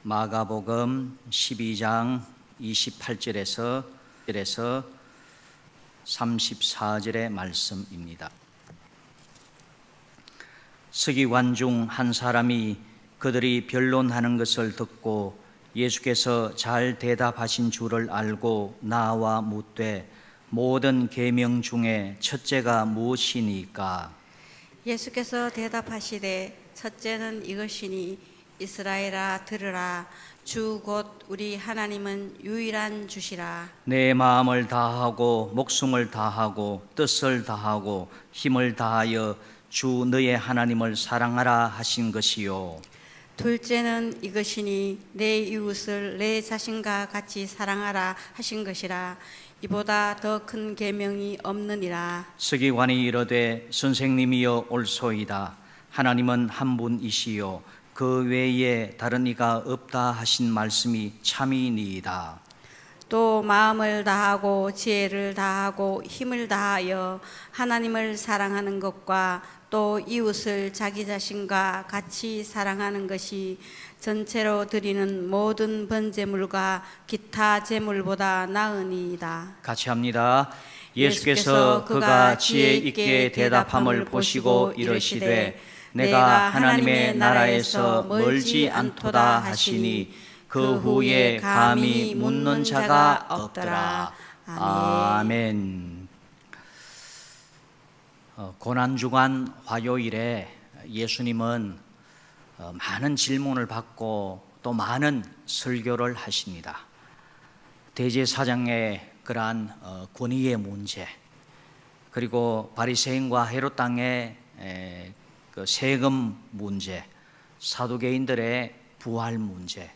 마가복음 12장 28절에서 34절의 말씀입니다. 서기관 중 한 사람이 그들이 변론하는 것을 듣고 예수께서 잘 대답하신 줄을 알고 나와 묻되 모든 계명 중에 첫째가 무엇이니까? 예수께서 대답하시되 첫째는 이것이니 이스라엘아 들으라. 주 곧 우리 하나님은 유일한 주시라. 내 마음을 다하고 목숨을 다하고 뜻을 다하고 힘을 다하여 주 너의 하나님을 사랑하라 하신 것이요. 둘째는 이것이니 내 이웃을 내 자신과 같이 사랑하라 하신 것이라. 이보다 더 큰 계명이 없느니라. 서기관이 이르되 선생님이여 옳소이다. 하나님은 한 분이시요 그 외에 다른 이가 없다 하신 말씀이 참이니이다. 또 마음을 다하고 지혜를 다하고 힘을 다하여 하나님을 사랑하는 것과 또 이웃을 자기 자신과 같이 사랑하는 것이 전체로 드리는 모든 번제물과 기타 제물보다 나으니이다. 같이 합니다. 예수께서 그가 지혜 있게 대답함을 보시고 이르시되 내가 하나님의 나라에서 멀지 않도다 하시니 그 후에 감히 묻는 자가 없더라. 아멘. 고난주간 화요일에 예수님은 많은 질문을 받고 또 많은 설교를 하십니다. 대제사장의 그러한 권위의 문제, 그리고 바리새인과 헤롯 당의 그 세금 문제, 사두개인들의 부활 문제.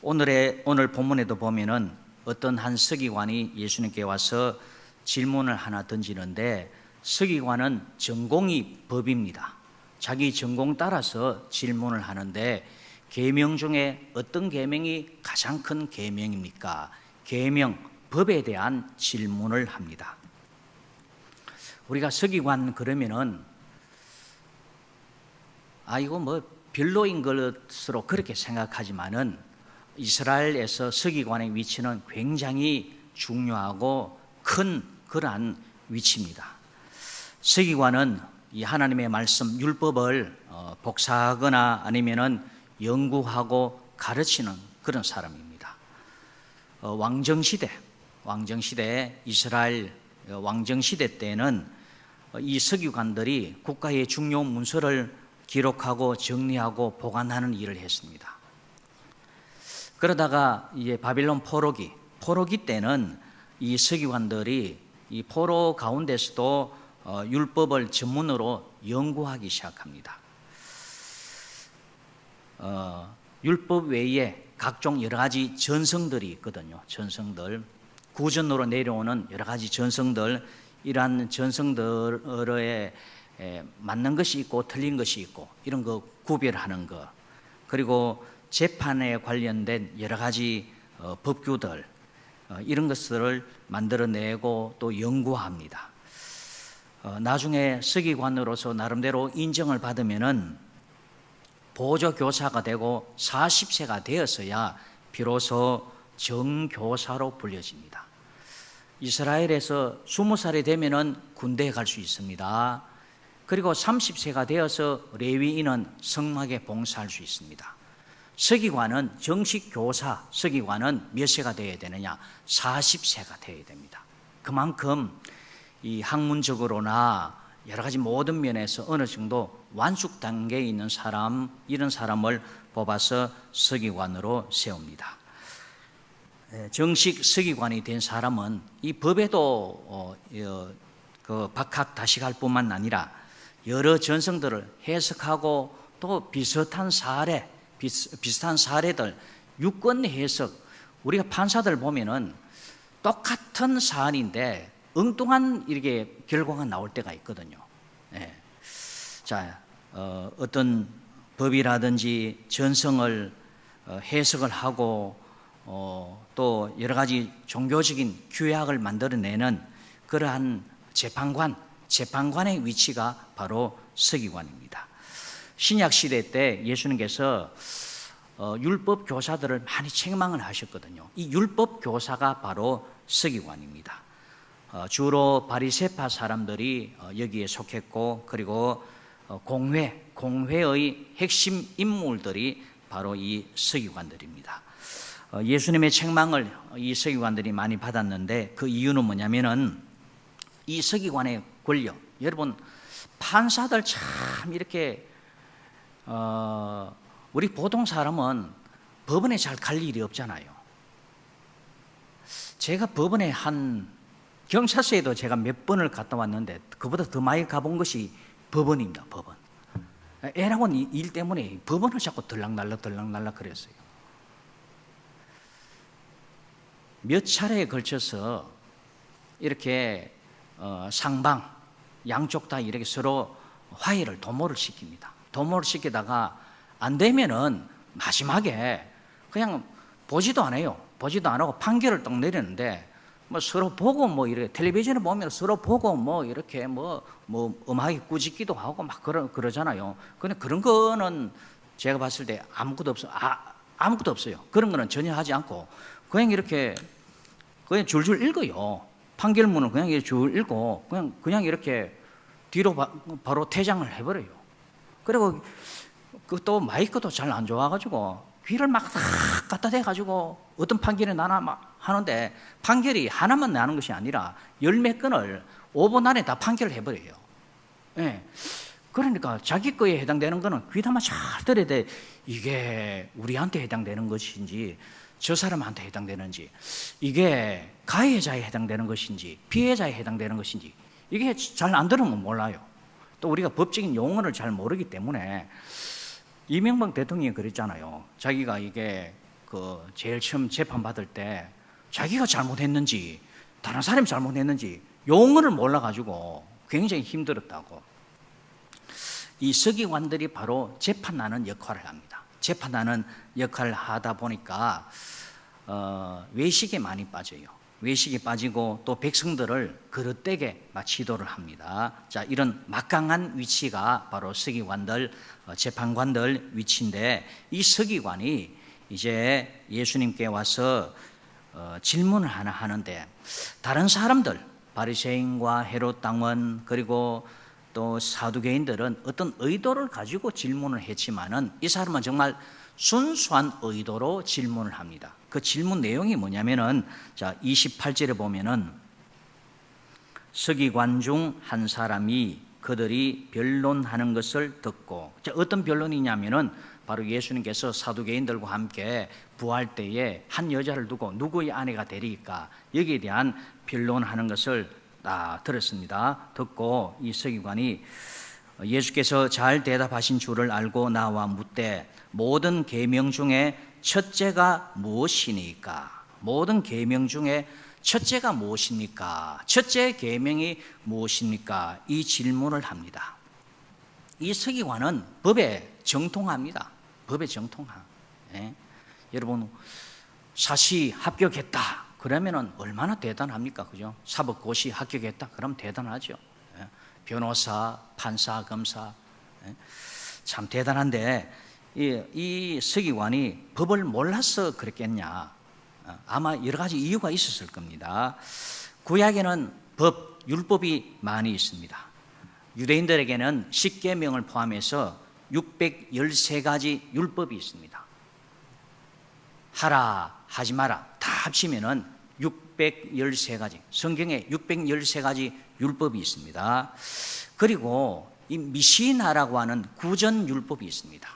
오늘 본문에도 보면은 어떤 한 서기관이 예수님께 와서 질문을 하나 던지는데, 서기관은 전공이 법입니다. 자기 전공 따라서 질문을 하는데, 계명 중에 어떤 계명이 가장 큰 계명입니까? 계명, 법에 대한 질문을 합니다. 우리가 서기관 그러면은 이거 뭐 별로인 것으로 그렇게 생각하지만은 이스라엘에서 서기관의 위치는 굉장히 중요하고 큰 그러한 위치입니다. 서기관은 이 하나님의 말씀 율법을 복사하거나 아니면은 연구하고 가르치는 그런 사람입니다. 왕정시대 이스라엘 왕정시대 때는 이 서기관들이 국가의 중요 문서를 기록하고 정리하고 보관하는 일을 했습니다. 그러다가 이제 바빌론 포로기 때는 이 서기관들이 이 포로 가운데서도 율법을 전문으로 연구하기 시작합니다. 율법 외에 각종 여러 가지 전성들이 있거든요. 전성들, 구전으로 내려오는 여러 가지 전성들, 이러한 전성들에 맞는 것이 있고 틀린 것이 있고 이런 거 구별하는 것, 그리고 재판에 관련된 여러 가지 법규들, 이런 것들을 만들어내고 또 연구합니다. 나중에 서기관으로서 나름대로 인정을 받으면은 보조교사가 되고 40세가 되었어야 비로소 정교사로 불려집니다. 이스라엘에서 20살이 되면은 군대에 갈 수 있습니다. 그리고 30세가 되어서 레위인은 성막에 봉사할 수 있습니다. 서기관은 정식 교사, 서기관은 몇 세가 되어야 되느냐? 40세가 되어야 됩니다. 그만큼 이 학문적으로나 여러 가지 모든 면에서 어느 정도 완숙 단계에 있는 사람, 이런 사람을 뽑아서 서기관으로 세웁니다. 정식 서기관이 된 사람은 이 법에도 박학다식할 뿐만 아니라 여러 전성들을 해석하고 또 비슷한 사례들, 유권 해석, 우리가 판사들 보면은 똑같은 사안인데 엉뚱한 이렇게 결과가 나올 때가 있거든요. 어떤 법이라든지 전성을 해석을 하고 또 여러 가지 종교적인 규약을 만들어내는 그러한 재판관의 위치가 바로 서기관입니다. 신약 시대 때 예수님께서 율법 교사들을 많이 책망을 하셨거든요. 이 율법 교사가 바로 서기관입니다. 주로 바리새파 사람들이 여기에 속했고, 그리고 공회의 핵심 인물들이 바로 이 서기관들입니다. 예수님의 책망을 이 서기관들이 많이 받았는데, 그 이유는 뭐냐면은 이 서기관의 권력, 여러분 판사들 참 이렇게 우리 보통 사람은 법원에 잘 갈 일이 없잖아요. 제가 법원에 경찰서에도 제가 몇 번을 갔다 왔는데 그보다 더 많이 가본 것이 법원입니다. 법원. 애라고는 일 때문에 법원을 자꾸 들락날락 그랬어요. 몇 차례에 걸쳐서 이렇게 상방 양쪽 다 이렇게 서로 화해를 도모를 시킵니다. 도모를 시키다가 안 되면은 마지막에 그냥 보지도 않아요. 보지도 안 하고 판결을 딱 내리는데, 뭐 서로 보고 뭐 이렇게 텔레비전을 보면 서로 보고 뭐 이렇게 뭐 음악이 꾸짖기도 하고 막 그러잖아요. 근데 그런 거는 제가 봤을 때 아무것도 없어요. 그런 거는 전혀 하지 않고 그냥 이렇게 그냥 줄줄 읽어요. 판결문을 그냥 이렇게 줄 읽고 그냥 이렇게 뒤로 바로 퇴장을 해버려요. 그리고 또 마이크도 잘 안 좋아가지고 귀를 막 갖다 대가지고 어떤 판결이 나나 막 하는데, 판결이 하나만 나는 것이 아니라 열몇 건을 5분 안에 다 판결을 해버려요. 예. 그러니까 자기 거에 해당되는 거는 귀담아 잘 들어야 돼. 이게 우리한테 해당되는 것인지 저 사람한테 해당되는지, 이게 가해자에 해당되는 것인지 피해자에 해당되는 것인지, 이게 잘 안 들으면 몰라요. 또 우리가 법적인 용어를 잘 모르기 때문에, 이명박 대통령이 그랬잖아요. 자기가 이게 제일 처음 재판받을 때 자기가 잘못했는지 다른 사람이 잘못했는지 용어를 몰라가지고 굉장히 힘들었다고. 이 서기관들이 바로 재판하는 역할을 합니다. 재판하는 역할을 하다 보니까 외식에 많이 빠져요. 외식에 빠지고 또 백성들을 그릇되게 지도를 합니다. 자, 이런 막강한 위치가 바로 서기관들, 재판관들 위치인데, 이 서기관이 이제 예수님께 와서 질문을 하나 하는데, 다른 사람들 바리새인과 헤롯 당원 그리고 또 사두개인들은 어떤 의도를 가지고 질문을 했지만은 이 사람은 정말 순수한 의도로 질문을 합니다. 그 질문 내용이 뭐냐면은, 자, 28절에 보면은 서기관 중 한 사람이 그들이 변론하는 것을 듣고, 자, 어떤 변론이냐면은 바로 예수님께서 사두개인들과 함께 부활 때에 한 여자를 두고 누구의 아내가 되리까, 여기에 대한 변론하는 것을 들었습니다. 듣고 이 서기관이 예수께서 잘 대답하신 줄을 알고 나와 묻되, 모든 계명 중에 첫째가 무엇이니까? 모든 계명 중에 첫째가 무엇입니까? 첫째 계명이 무엇입니까? 이 질문을 합니다. 이 서기관은 법에 정통합니다. 법에 정통하. 예? 여러분, 사시 합격했다 그러면은 얼마나 대단합니까? 그죠? 사법고시 합격했다 그러면 대단하죠. 예? 변호사, 판사, 검사, 예? 참 대단한데, 이 서기관이 법을 몰라서 그랬겠냐? 아마 여러 가지 이유가 있었을 겁니다. 구약에는 율법이 많이 있습니다. 유대인들에게는 10계명을 포함해서 613가지 율법이 있습니다. 하라, 하지 마라 다 합치면은 613가지, 성경에 613가지 율법이 있습니다. 그리고 이 미시나라고 하는 구전 율법이 있습니다.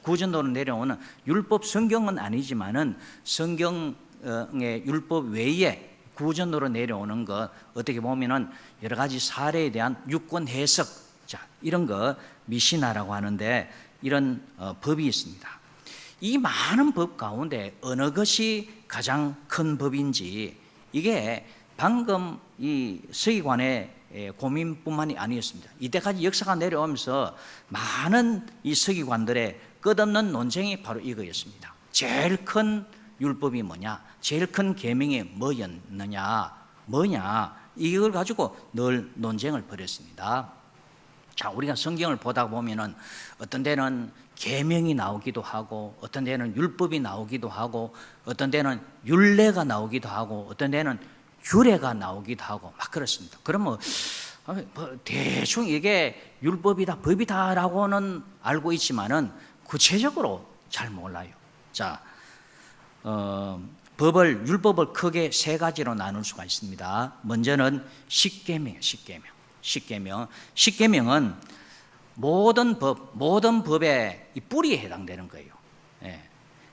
구전도로 내려오는 율법, 성경은 아니지만은 성경의 율법 외에 구전도로 내려오는 것, 어떻게 보면은 여러 가지 사례에 대한 유권 해석, 자, 이런 거 미시나라고 하는데, 이런 법이 있습니다. 이 많은 법 가운데 어느 것이 가장 큰 법인지, 이게 방금 이 서기관의 고민뿐만이 아니었습니다. 이때까지 역사가 내려오면서 많은 이 서기관들의 끝없는 논쟁이 바로 이거였습니다. 제일 큰 율법이 뭐냐? 제일 큰 계명이 뭐였느냐? 이걸 가지고 늘 논쟁을 벌였습니다. 자, 우리가 성경을 보다 보면은 어떤 데는 계명이 나오기도 하고, 어떤 데는 율법이 나오기도 하고, 어떤 데는 율례가 나오기도 하고, 어떤 데는 규례가 나오기도 하고 막 그렇습니다. 그러면 대충 이게 율법이다, 법이다라고는 알고 있지만은 구체적으로 잘 몰라요. 자, 율법을 크게 세 가지로 나눌 수가 있습니다. 먼저는 십계명. 십계명은 모든 법의 이 뿌리에 해당되는 거예요. 예.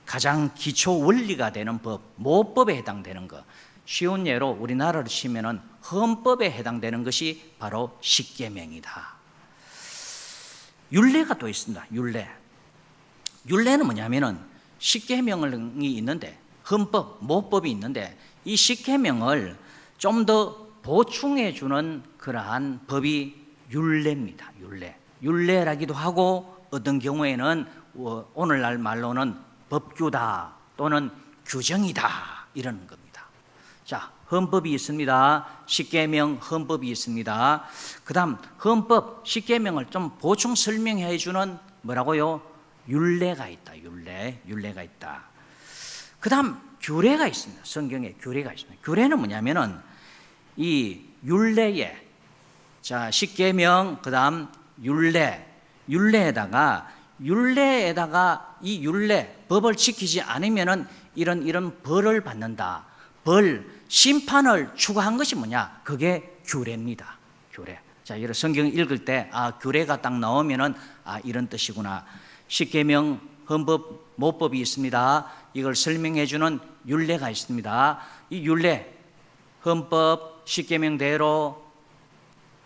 가장 기초 원리가 되는 법, 모법에 해당되는 것. 쉬운 예로 우리나라로 치면은 헌법에 해당되는 것이 바로 십계명이다. 율례가 또 있습니다. 율례는 뭐냐면은 십계명이 있는데, 헌법, 모법이 있는데, 이 십계명을 좀 더 보충해 주는 그러한 법이 율례입니다. 율례라기도 하고, 어떤 경우에는 오늘날 말로는 법규다 또는 규정이다 이러는 겁니다. 자, 헌법이 있습니다. 십계명 헌법이 있습니다. 그 다음 헌법 십계명을 좀 보충 설명해 주는 뭐라고요? 율례가 있다. 율례가 있다. 그 다음 규례가 있습니다. 성경에 규례가 있습니다. 규례는 뭐냐면은 이 율례에, 자, 십계명, 그 다음 율례에다가 이 율례, 법을 지키지 않으면은 이런 벌을 받는다. 심판을 추가한 것이 뭐냐? 그게 규례입니다. 규례. 자, 이런 성경 읽을 때, 규례가 딱 나오면은, 이런 뜻이구나. 십계명, 헌법, 모법이 있습니다. 이걸 설명해 주는 율례가 있습니다. 이 율례, 헌법, 십계명대로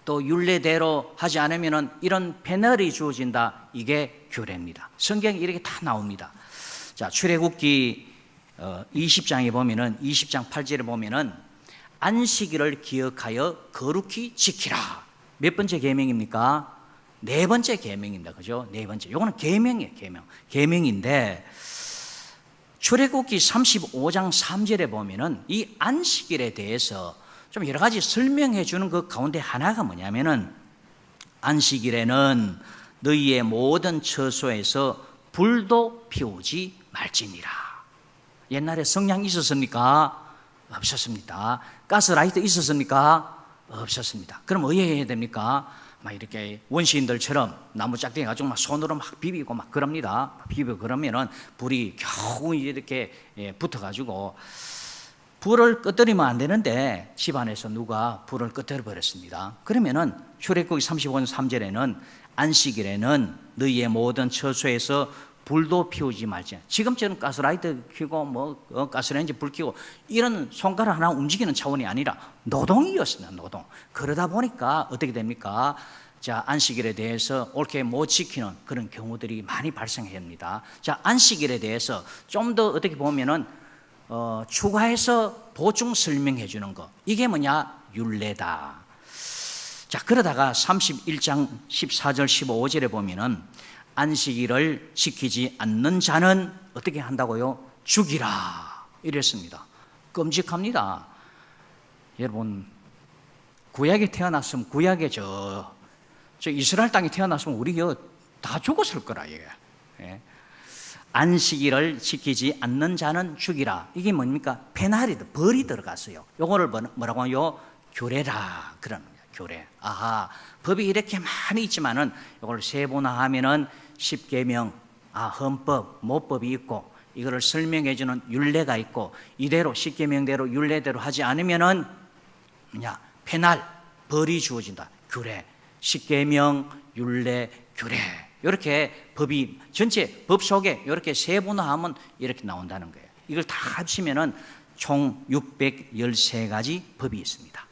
또 율례대로 하지 않으면은 이런 페널이 주어진다. 이게 규례입니다. 성경에 이렇게 다 나옵니다. 자, 출애굽기 20장에 보면은 20장 8절에 보면은 안식일을 기억하여 거룩히 지키라. 몇 번째 계명입니까? 네 번째 계명입니다. 그죠? 네 번째. 요거는 계명이에요. 계명인데 출애굽기 35장 3절에 보면은 이 안식일에 대해서 좀 여러 가지 설명해 주는 그 가운데 하나가 뭐냐면은 안식일에는 너희의 모든 처소에서 불도 피우지 말지니라. 옛날에 성냥 있었습니까? 없었습니다. 가스라이트 있었습니까? 없었습니다. 그럼 어떻게 해야 됩니까? 막 이렇게 원시인들처럼 나무 짝대기 가지고 막 손으로 막 비비고 막 그럽니다. 비비고 그러면은 불이 겨우 이렇게 붙어가지고 불을 꺼뜨리면 안 되는데 집안에서 누가 불을 꺼뜨려 버렸습니다. 그러면은 출애굽기 35장 3절에는 안식일에는 너희의 모든 처소에서 불도 피우지 말지. 지금처럼 가스라이트 켜고 가스레인지 불 켜고 이런 손가락 하나 움직이는 차원이 아니라 노동이었습니다. 노동. 그러다 보니까 어떻게 됩니까? 자, 안식일에 대해서 옳게 못 지키는 그런 경우들이 많이 발생합니다. 자, 안식일에 대해서 좀 더 어떻게 보면은 추가해서 보충 설명해 주는 거. 이게 뭐냐? 율례다. 자, 그러다가 31장 14절 15절에 보면은 안식일을 지키지 않는 자는 어떻게 한다고요? 죽이라 이랬습니다. 끔찍합니다. 여러분, 구약에 태어났으면 구약에 저 이스라엘 땅에 태어났으면 우리 다 죽었을 거라. 예. 안식일을 지키지 않는 자는 죽이라. 이게 뭡니까? 페널이, 벌이 들어갔어요. 요거를 뭐라고 하요? 규례라 그러는 거예요. 규례. 법이 이렇게 많이 있지만은 이걸 세분화하면은 십계명, 헌법, 모법이 있고 이거를 설명해 주는 율례가 있고 이대로 십계명대로 율례대로 하지 않으면은 뭐냐? 페널, 벌이 주어진다. 규례, 십계명, 율례, 규례. 이렇게 법이 전체 법 속에 이렇게 세분화하면 이렇게 나온다는 거예요. 이걸 다 합치면은 총 613가지 법이 있습니다.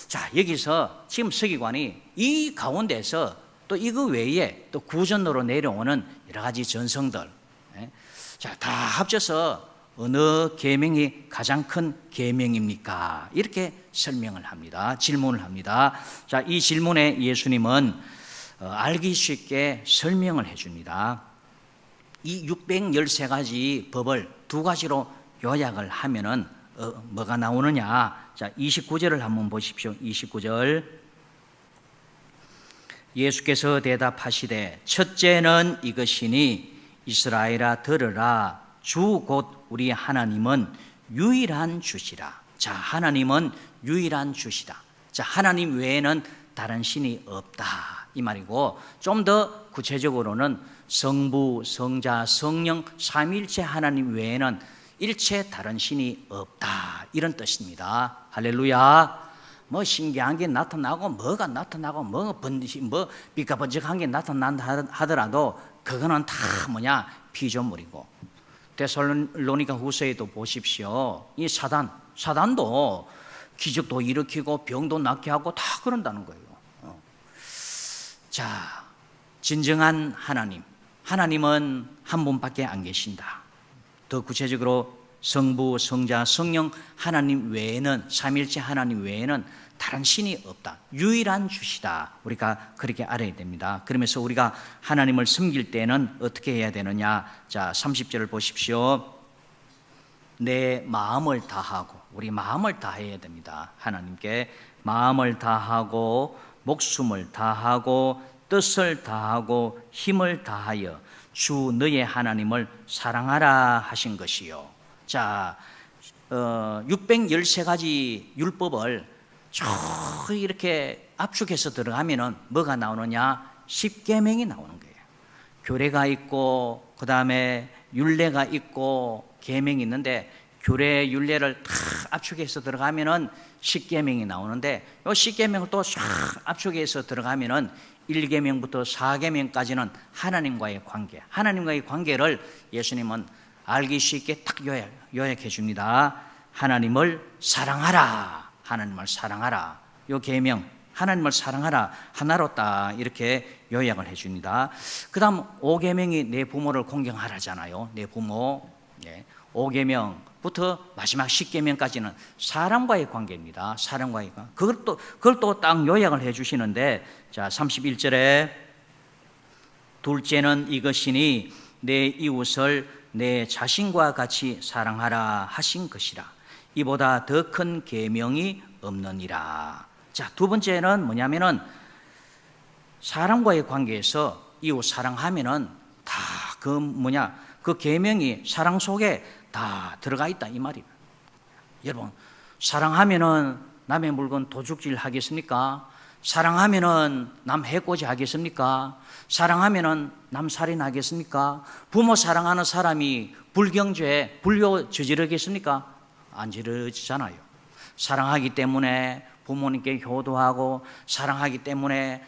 자, 여기서 지금 서기관이 이 가운데서 또 이거 외에 또 구전으로 내려오는 여러 가지 전성들, 자, 다 합쳐서 어느 계명이 가장 큰 계명입니까? 이렇게 설명을 합니다. 질문을 합니다. 자, 이 질문에 예수님은 알기 쉽게 설명을 해줍니다. 이 613가지 법을 두 가지로 요약을 하면은 뭐가 나오느냐? 자, 29절을 한번 보십시오. 29절. 예수께서 대답하시되 첫째는 이것이니 이스라엘아 들으라. 주 곧 우리 하나님은 유일한 주시라. 자, 하나님은 유일한 주시다. 자, 하나님 외에는 다른 신이 없다 이 말이고, 좀 더 구체적으로는 성부, 성자, 성령 삼위일체 하나님 외에는 일체 다른 신이 없다 이런 뜻입니다. 할렐루야. 뭐 신기한 게 나타나고 뭐가 나타나고 뭐 빛과 번쩍한 게 나타난다 하더라도 그거는 다 피조물이고, 데살로니가 후서에도 보십시오. 이 사단도 기적도 일으키고 병도 낫게 하고 다 그런다는 거예요. 자, 진정한 하나님은 한 분밖에 안 계신다. 더 구체적으로 성부, 성자, 성령 하나님 외에는, 삼일체 하나님 외에는 다른 신이 없다. 유일한 주시다. 우리가 그렇게 알아야 됩니다. 그러면서 우리가 하나님을 섬길 때는 어떻게 해야 되느냐? 자, 30절을 보십시오. 내 마음을 다하고, 우리 마음을 다해야 됩니다. 하나님께 마음을 다하고 목숨을 다하고 뜻을 다하고 힘을 다하여 주 너의 하나님을 사랑하라 하신 것이요. 자, 613가지 율법을 쭉 이렇게 압축해서 들어가면은 뭐가 나오느냐? 10계명이 나오는 거예요. 규례가 있고 그 다음에 율례가 있고 계명이 있는데, 규례 율례를 다 압축해서 들어가면은 10계명이 나오는데, 이 10계명을 또 쫙 압축해서 들어가면은 1계명부터 4계명까지는 하나님과의 관계, 하나님과의 관계를 예수님은 알기 쉽게 딱 요약해 줍니다. 하나님을 사랑하라. 하나님을 사랑하라. 요 계명, 하나님을 사랑하라 하나로 딱 이렇게 요약을 해 줍니다. 그 다음 5계명이 내 부모를 공경하라잖아요. 내 부모. 5계명부터 마지막 10계명까지는 사람과의 관계입니다. 사람과의 관계. 그걸 또 딱 요약을 해 주시는데, 자, 31절에 둘째는 이것이니 내 이웃을 내 자신과 같이 사랑하라 하신 것이라. 이보다 더 큰 계명이 없느니라. 자, 두 번째는 뭐냐면은 사람과의 관계에서 이웃 사랑하면은 다 그 계명이 사랑 속에 다 들어가 있다 이 말입니다. 여러분, 사랑하면은 남의 물건 도둑질 하겠습니까? 사랑하면은 남 해코지 하겠습니까? 사랑하면은 남 살인하겠습니까? 부모 사랑하는 사람이 불경죄, 불교 저지르겠습니까? 안 저지르잖아요. 사랑하기 때문에 부모님께 효도하고, 사랑하기 때문에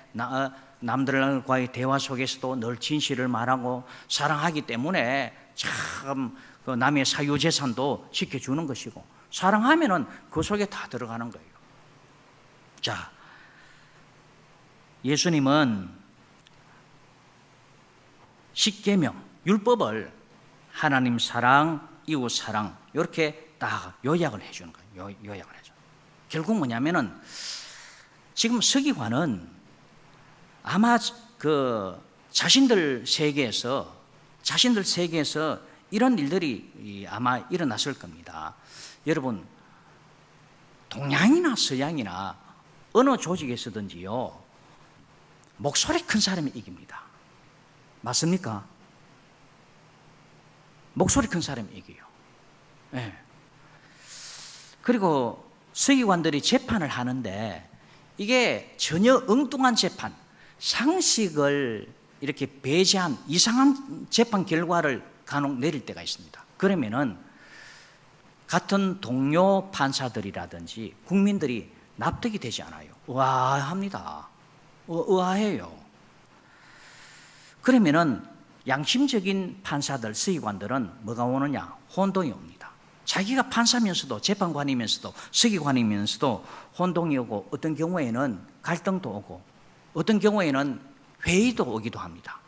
남들과의 대화 속에서도 늘 진실을 말하고, 사랑하기 때문에 참 남의 사유재산도 지켜주는 것이고, 사랑하면은 그 속에 다 들어가는 거예요. 자, 예수님은 10계명, 율법을 하나님 사랑, 이웃 사랑 이렇게 딱 요약을 해주는 거예요. 요약을 해줘. 결국 뭐냐면은 지금 서기관은 아마 자신들 세계에서 이런 일들이 아마 일어났을 겁니다. 여러분, 동양이나 서양이나 어느 조직에서든지요, 목소리 큰 사람이 이깁니다. 맞습니까? 목소리 큰 사람이 이겨요. 네. 그리고 서기관들이 재판을 하는데 이게 전혀 엉뚱한 재판, 상식을 이렇게 배제한 이상한 재판 결과를 간혹 내릴 때가 있습니다. 그러면은 같은 동료 판사들이라든지 국민들이 납득이 되지 않아요. 의아합니다. 의아해요. 그러면은 양심적인 판사들, 서기관들은 뭐가 오느냐? 혼동이 옵니다. 자기가 판사면서도, 재판관이면서도, 서기관이면서도 혼동이 오고, 어떤 경우에는 갈등도 오고, 어떤 경우에는 회의도 오기도 합니다.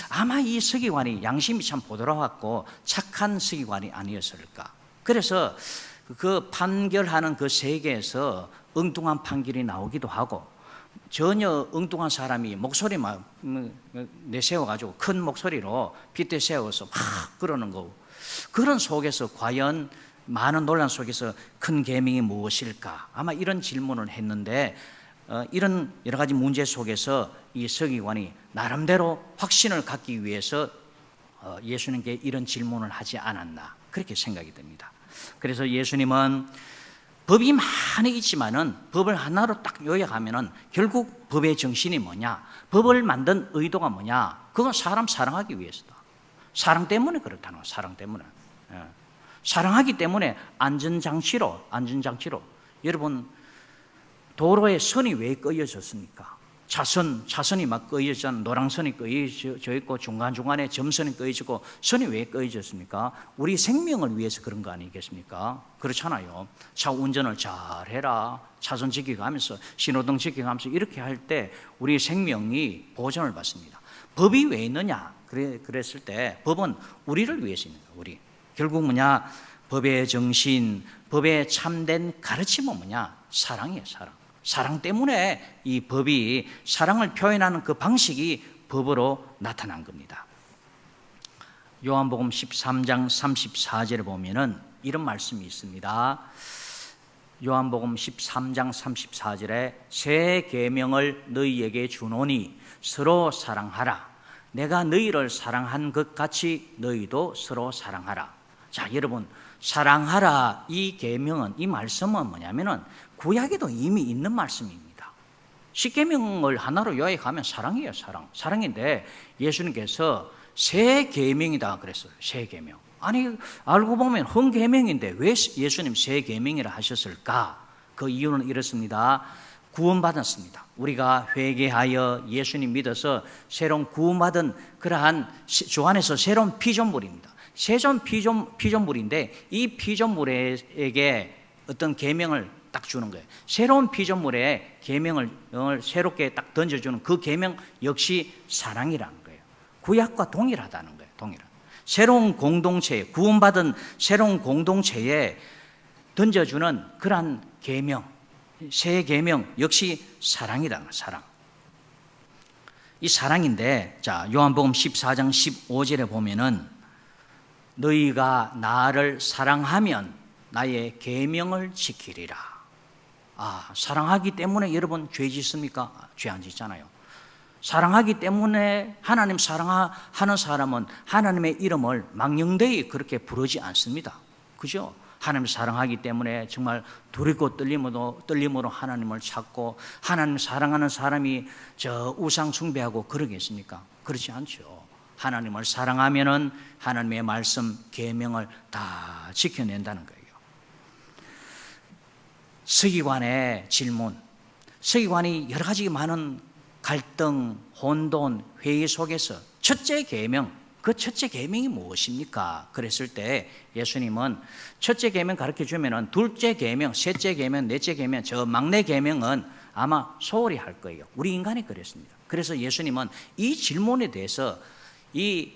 아마 이 서기관이 양심이 참 보드라웠고 착한 서기관이 아니었을까. 그래서 그 판결하는 그 세계에서 엉뚱한 판결이 나오기도 하고, 전혀 엉뚱한 사람이 목소리 막 내세워가지고 큰 목소리로 빗대 세워서 막 그러는 거, 그런 속에서 과연 많은 논란 속에서 큰 계명이 무엇일까? 아마 이런 질문을 했는데 이런 여러 가지 문제 속에서 이 서기관이 나름대로 확신을 갖기 위해서 예수님께 이런 질문을 하지 않았나 그렇게 생각이 됩니다. 그래서 예수님은 법이 많이 있지만은 법을 하나로 딱 요약하면은 결국 법의 정신이 뭐냐, 법을 만든 의도가 뭐냐, 그건 사람 사랑하기 위해서다. 사랑 때문에 그렇다는 거야. 사랑 때문에. 사랑하기 때문에 안전장치로 여러분 도로에 선이 왜 꺼여졌습니까? 차선이 막 꺼여졌잖아요. 노랑선이 꺼여져 있고 중간중간에 점선이 꺼여지고 선이 왜 꺼여졌습니까? 우리 생명을 위해서 그런 거 아니겠습니까? 그렇잖아요. 차 운전을 잘해라. 차선 지켜가면서 신호등 지켜가면서 이렇게 할 때 우리 생명이 보존을 받습니다. 법이 왜 있느냐? 그랬을 때 법은 우리를 위해서 있는 거예요. 우리. 결국 뭐냐? 법의 정신, 법의 참된 가르침은 뭐냐? 사랑이에요. 사랑 때문에 이 법이 사랑을 표현하는 그 방식이 법으로 나타난 겁니다. 요한복음 13장 34절에 보면은 이런 말씀이 있습니다. 요한복음 13장 34절에 새 계명을 너희에게 주노니 서로 사랑하라. 내가 너희를 사랑한 것 같이 너희도 서로 사랑하라. 자, 여러분, 사랑하라 이 계명은, 이 말씀은 뭐냐면은 구약에도 이미 있는 말씀입니다. 십계명을 하나로 요약하면 사랑이에요. 사랑인데 예수님께서 새 계명이다 그랬어요. 새 계명. 아니, 알고 보면 헌 계명인데 왜 예수님 새 계명이라 하셨을까? 그 이유는 이렇습니다. 구원받았습니다. 우리가 회개하여 예수님 믿어서 새로운 구원받은 그러한 주 안에서 새로운 피조물입니다. 새로운 피조물인데 이 피조물에게 어떤 계명을 딱 주는 거예요. 새로운 피조물에 계명을 새롭게 딱 던져주는 그 계명 역시 사랑이라는 거예요. 구약과 동일하다는 거예요. 새로운 공동체, 구원받은 새로운 공동체에 던져주는 그러한 계명, 새 계명 역시 사랑이라는 거예요. 사랑. 이 사랑인데, 자, 요한복음 14장 15절에 보면은 너희가 나를 사랑하면 나의 계명을 지키리라. 사랑하기 때문에 여러분 죄 짓습니까? 죄 안 짓잖아요. 사랑하기 때문에 하나님 사랑하는 사람은 하나님의 이름을 망령되이 그렇게 부르지 않습니다. 그죠? 하나님 사랑하기 때문에 정말 두렵고 떨림으로 하나님을 찾고 하나님 사랑하는 사람이 저 우상 숭배하고 그러겠습니까? 그렇지 않죠. 하나님을 사랑하면은 하나님의 말씀, 계명을 다 지켜낸다는 거예요. 서기관의 질문, 서기관이 여러 가지 많은 갈등, 혼돈, 회의 속에서 첫째 계명, 그 첫째 계명이 무엇입니까? 그랬을 때 예수님은 첫째 계명 가르쳐 주면은 둘째 계명, 셋째 계명, 넷째 계명, 저 막내 계명은 아마 소홀히 할 거예요. 우리 인간이 그랬습니다. 그래서 예수님은 이 질문에 대해서 이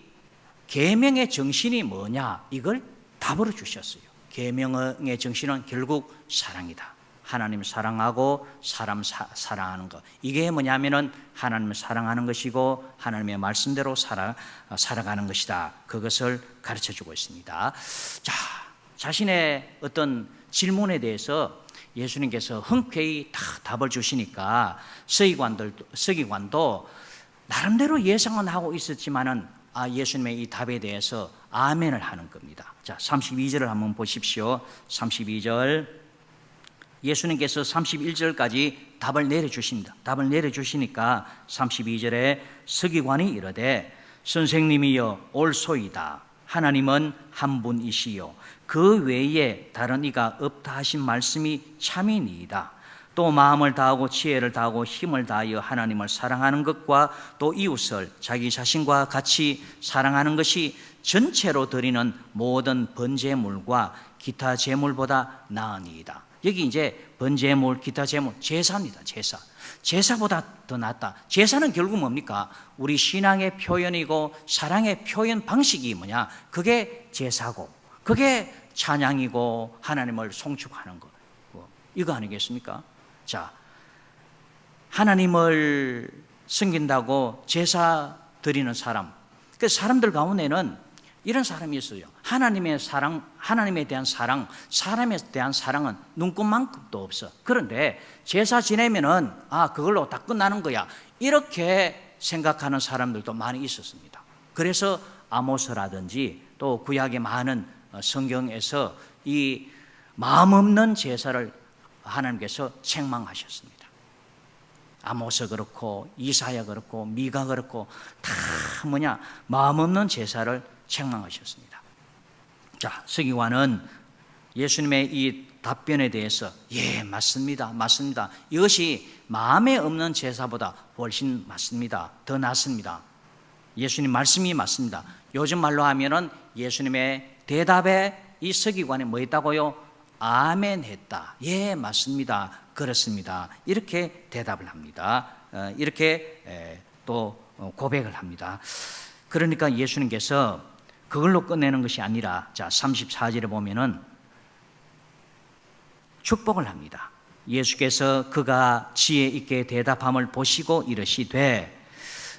계명의 정신이 뭐냐 이걸 답으로 주셨어요. 계명의 정신은 결국 사랑이다. 하나님 사랑하고 사람 사랑하는 것. 이게 뭐냐면은 하나님을 사랑하는 것이고 하나님의 말씀대로 살아가는 것이다. 그것을 가르쳐 주고 있습니다. 자, 자신의 어떤 질문에 대해서 예수님께서 흔쾌히 다 답을 주시니까 서기관도 나름대로 예상은 하고 있었지만은 예수님의 이 답에 대해서 아멘을 하는 겁니다. 자, 32절을 한번 보십시오. 32절. 예수님께서 31절까지 답을 내려주십니다. 답을 내려주시니까 32절에 서기관이 이르되 선생님이여 옳소이다. 하나님은 한 분이시요 그 외에 다른 이가 없다 하신 말씀이 참이니이다. 또 마음을 다하고 지혜를 다하고 힘을 다하여 하나님을 사랑하는 것과 또 이웃을 자기 자신과 같이 사랑하는 것이 전체로 드리는 모든 번제물과 기타 제물보다 나으니이다. 여기 이제 번제물, 기타 제물, 제사입니다. 제사보다 더 낫다. 제사는 결국 뭡니까? 우리 신앙의 표현이고 사랑의 표현 방식이 뭐냐? 그게 제사고, 그게 찬양이고 하나님을 송축하는 거. 이거 아니겠습니까? 자, 하나님을 섬긴다고 제사 드리는 사람, 그 사람들 가운데는 이런 사람이 있어요. 하나님의 사랑, 하나님에 대한 사랑, 사람에 대한 사랑은 눈꽃만큼도 없어. 그런데 제사 지내면은 그걸로 다 끝나는 거야, 이렇게 생각하는 사람들도 많이 있었습니다. 그래서 아모스라든지 또 구약의 많은 성경에서 이 마음 없는 제사를 하나님께서 책망하셨습니다. 아모스 그렇고 이사야 그렇고 미가 그렇고 다 마음 없는 제사를 책망하셨습니다. 자, 서기관은 예수님의 이 답변에 대해서 맞습니다, 이것이 마음에 없는 제사보다 훨씬 맞습니다, 더 낫습니다, 예수님 말씀이 맞습니다. 요즘 말로 하면은 예수님의 대답에 이 서기관이 뭐 했다고요? 아멘 했다. 맞습니다, 그렇습니다, 이렇게 대답을 합니다. 이렇게 또 고백을 합니다. 그러니까 예수님께서 그걸로 끝내는 것이 아니라, 자 34절에 보면은 축복을 합니다. 예수께서 그가 지혜 있게 대답함을 보시고 이르시되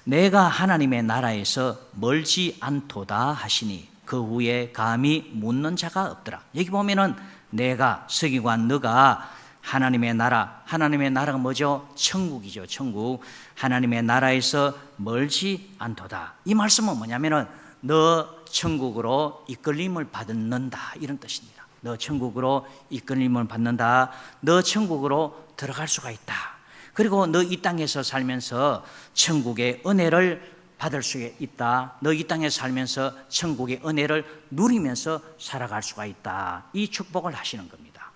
내가 하나님의 나라에서 멀지 않도다 하시니 그 후에 감히 묻는 자가 없더라. 여기 보면은 내가, 서기관 너가 하나님의 나라가 뭐죠? 천국이죠, 천국. 하나님의 나라에서 멀지 않도다. 이 말씀은 뭐냐면은 너 천국으로 이끌림을 받는다, 이런 뜻입니다. 너 천국으로 이끌림을 받는다. 너 천국으로 들어갈 수가 있다. 그리고 너 이 땅에서 살면서 천국의 은혜를 받을 수 있다. 너 이 땅에 살면서 천국의 은혜를 누리면서 살아갈 수가 있다. 이 축복을 하시는 겁니다.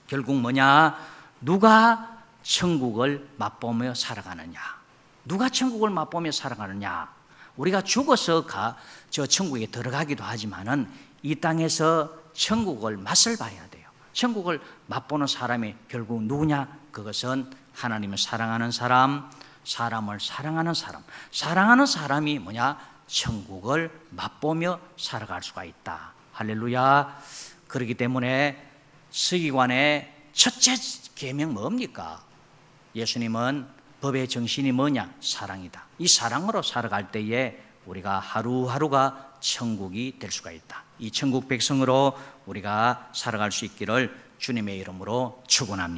결국 뭐냐? 누가 천국을 맛보며 살아가느냐? 누가 천국을 맛보며 살아가느냐? 우리가 죽어서 저 천국에 들어가기도 하지만은 이 땅에서 천국을 맛을 봐야 돼요. 천국을 맛보는 사람이 결국 누구냐? 그것은 하나님을 사랑하는 사람, 사람을 사랑하는 사람. 사랑하는 사람이 뭐냐? 천국을 맛보며 살아갈 수가 있다. 할렐루야. 그렇기 때문에 서기관의 첫째 계명 뭡니까? 예수님은 법의 정신이 뭐냐? 사랑이다. 이 사랑으로 살아갈 때에 우리가 하루하루가 천국이 될 수가 있다. 이 천국 백성으로 우리가 살아갈 수 있기를 주님의 이름으로 축원합니다.